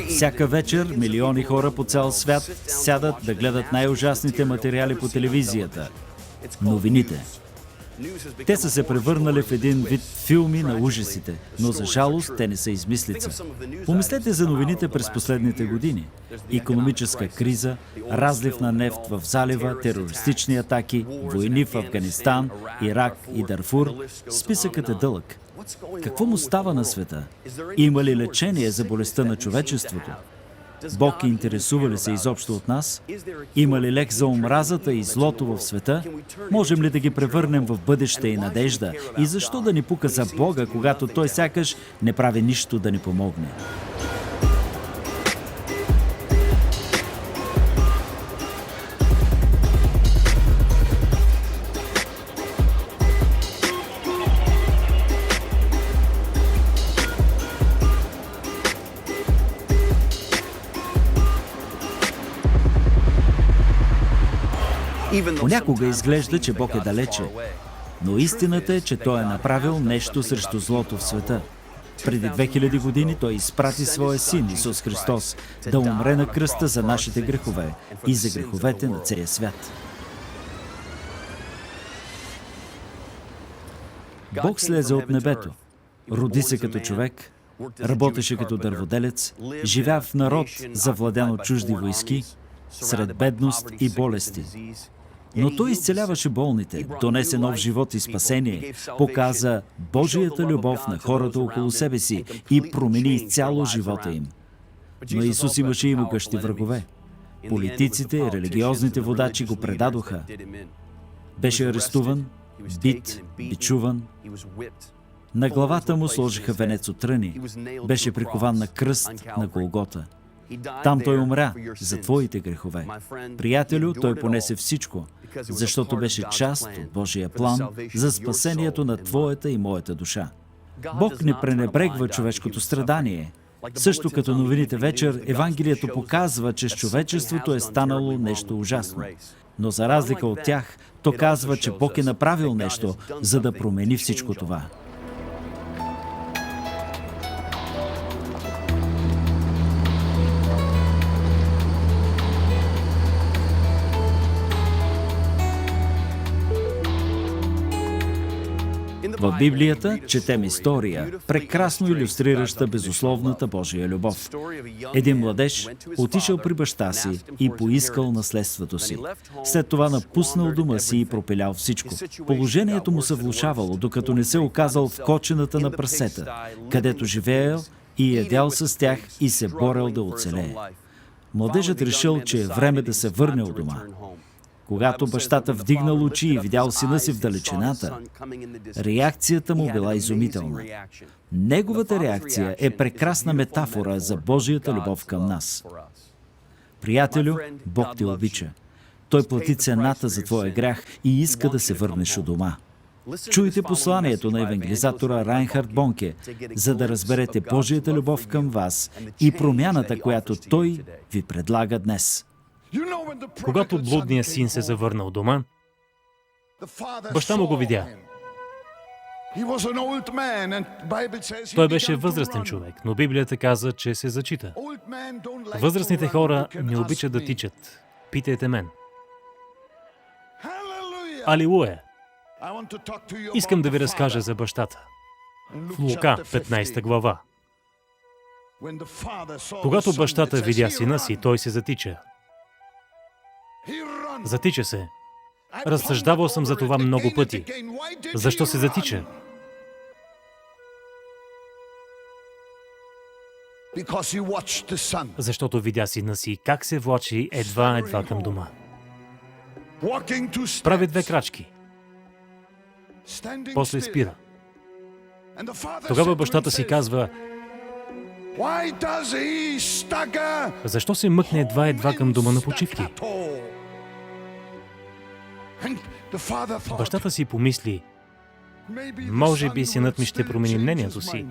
Всяка вечер милиони хора по цял свят сядат да гледат най-ужасните материали по телевизията – новините. Те са се превърнали в един вид филми на ужасите, но за жалост те не са измислица. Помислете за новините през последните години. Икономическа криза, разлив на нефт в залива, терористични атаки, войни в Афганистан, Ирак и Дарфур. Списъкът е дълъг. Какво му става на света? Има ли лечение за болестта на човечеството? Бог интересува ли се изобщо от нас? Има ли лек за омразата и злото в света? Можем ли да ги превърнем в бъдеще и надежда? И защо да ни пука за Бога, когато Той сякаш не прави нищо да ни помогне? Понякога изглежда, че Бог е далече, но истината е, че Той е направил нещо срещу злото в света. Преди 2000 години Той изпрати Своя Син Исус Христос да умре на кръста за нашите грехове и за греховете на целия свят. Бог слезе от небето, роди се като човек, работеше като дърводелец, живя в народ, завладян от чужди войски, сред бедност и болести. Но Той изцеляваше болните, донесе нов живот и спасение, показа Божията любов на хората около себе си и промени изцяло живота им. Но Исус имаше и могъщи врагове. Политиците и религиозните водачи го предадоха. Беше арестуван, бит, бичуван. На главата му сложиха венец от тръни. Беше прикован на кръст на Голгота. Там Той умря за твоите грехове. Приятелю, Той понесе всичко, защото беше част от Божия план за спасението на твоята и моята душа. Бог не пренебрегва човешкото страдание. Също като новините вечер, Евангелието показва, че с човечеството е станало нещо ужасно. Но за разлика от тях, то казва, че Бог е направил нещо, за да промени всичко това. В Библията четем история, прекрасно илюстрираща безусловната Божия любов. Един младеж отишъл при баща си и поискал наследството си. След това напуснал дома си и пропилял всичко. Положението му се влошавало, докато не се оказал в кочината на прасета, където живеел и ядял с тях и се борел да оцелее. Младежът решил, че е време да се върне от дома. Когато бащата вдигнал очи и видял сина си в далечината, реакцията му била изумителна. Неговата реакция е прекрасна метафора за Божията любов към нас. Приятелю, Бог те обича. Той плати цената за твоя грях и иска да се върнеш у дома. Чуйте посланието на евангелизатора Райнхард Бонке, за да разберете Божията любов към вас и промяната, която Той ви предлага днес. Когато блудният син се завърна от дома, баща му го видя. Той беше възрастен човек, но Библията каза, че се зачита. Възрастните хора не обичат да тичат. Питайте мен. Алилуя! Искам да ви разкажа за бащата. В Лука, 15 глава. Когато бащата видя сина си, той се затича. Затича се. Разсъждавал съм за това много пъти. Защо се затича? Защото видя сина си как се влачи едва към дома. Прави 2 крачки. После спира. Тогава бащата си казва: защо се мъкне едва към дома на почивки? Бащата си помисли: може би синът ми ще промени мнението си.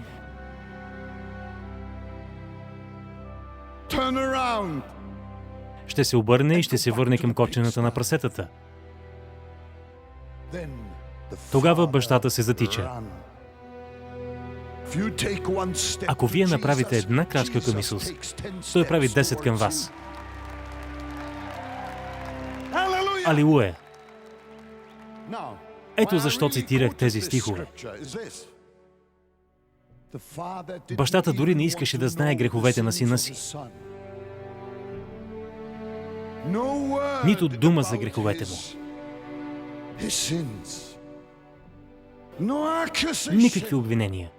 Ще се обърне и ще се върне към кочената на прасетата. Тогава бащата се затича. Ако вие направите една крачка към Исус, Той прави 10 към вас. Алилуя! Ето защо цитирах тези стихове. Бащата дори не искаше да знае греховете на сина си. Нито дума за греховете му. Никакви обвинения.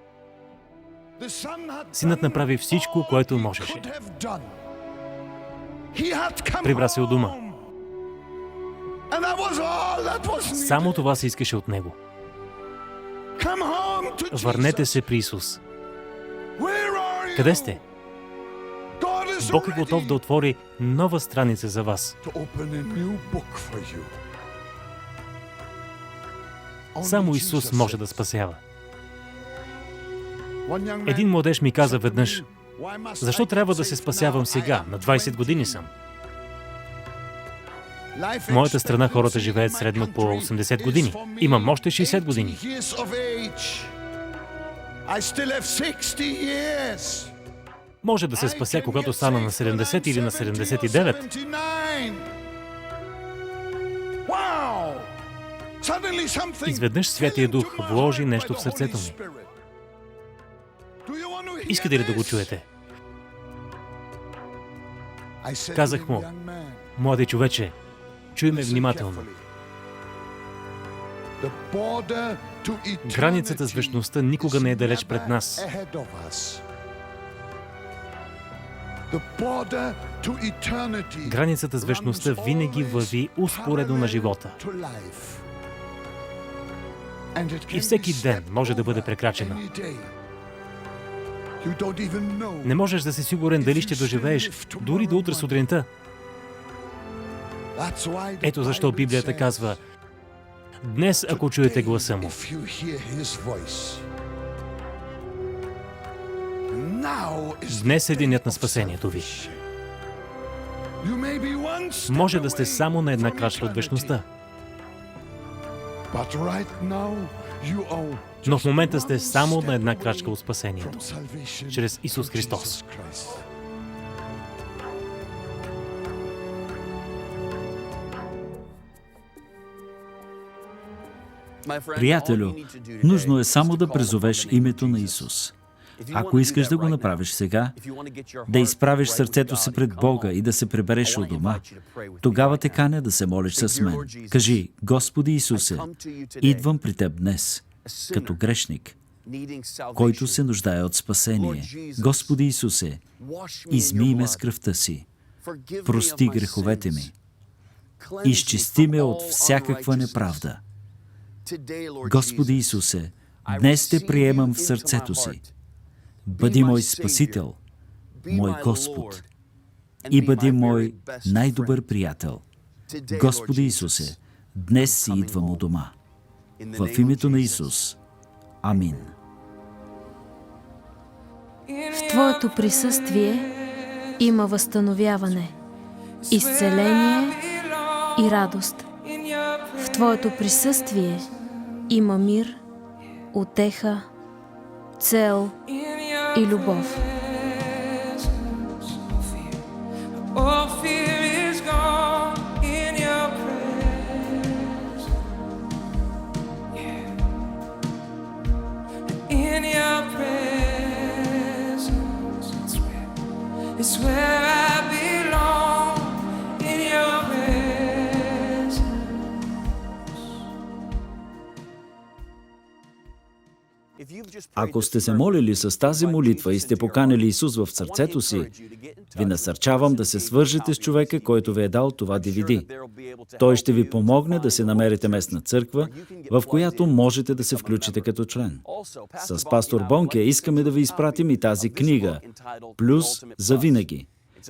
Синът направи всичко, което можеше. Прибра се у дома. Само това се искаше от него. Върнете се при Исус. Къде сте? Бог е готов да отвори нова страница за вас. Само Исус може да спасява. Един младеж ми каза веднъж: защо трябва да се спасявам сега? На 20 години съм. В моята страна хората живеят средно по 80 години. Имам още 60 години. Може да се спася, когато стана на 70 или на 79. Изведнъж Святия Дух вложи нещо в сърцето ми. Искате ли да го чуете? Казах му: млади човече, чуй ме внимателно. Границата с вечността никога не е далеч пред нас. Границата с вечността винаги върви успоредно на живота. И всеки ден може да бъде прекрачена. Не можеш да си сигурен дали ще доживееш дори до утре сутринта. Ето защо Библията казва: днес, ако чуете гласа му, днес е денят на спасението ви. Може да сте само на една крачка от вечността. Но в момента сте само на една крачка от спасението. Чрез Исус Христос. Приятелю, нужно е само да призовеш името на Исус. Ако искаш да го направиш сега, да изправиш сърцето си пред Бога и да се прибереш у дома, тогава те каня да се молиш с мен. Кажи: Господи Исусе, идвам при Теб днес, като грешник, който се нуждае от спасение. Господи Исусе, измий ме с кръвта си, прости греховете ми, изчисти ме от всякаква неправда. Господи Исусе, днес Те приемам в сърцето си. Бъди мой Спасител, мой Господ и бъди мой най-добър приятел. Господи Исусе, днес си идвам у дома. В името на Исус. Амин. В Твоето присъствие има възстановяване, изцеление и радост. В Твоето присъствие има мир, утеха, цел и любов. It's where I belong, in your presence. Ако сте се молили с тази молитва и сте поканили Исус в сърцето си, ви насърчавам да се свържете с човека, който ви е дал това DVD. Той ще ви помогне да се намерите местна църква, в която можете да се включите като член. С пастор Бонке искаме да ви изпратим и тази книга «Плюс за винаги».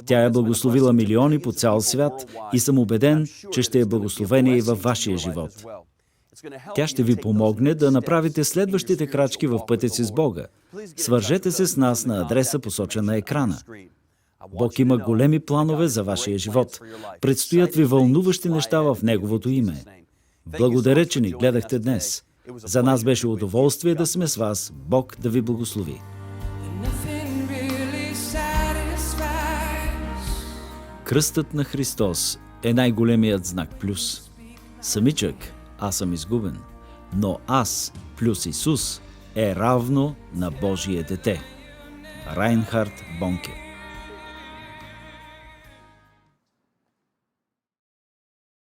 Тя е благословила милиони по цял свят и съм убеден, че ще е благословение и във вашия живот. Тя ще ви помогне да направите следващите крачки в пътя си с Бога. Свържете се с нас на адреса, посочен на екрана. Бог има големи планове за вашия живот. Предстоят ви вълнуващи неща в Неговото име. Благодаря, че ни гледахте днес. За нас беше удоволствие да сме с вас. Бог да ви благослови. Nothing really satisfies. Кръстът на Христос е най-големият знак плюс. Самичък аз съм изгубен, но аз плюс Исус е равно на Божие дете. Райнхард Бонке.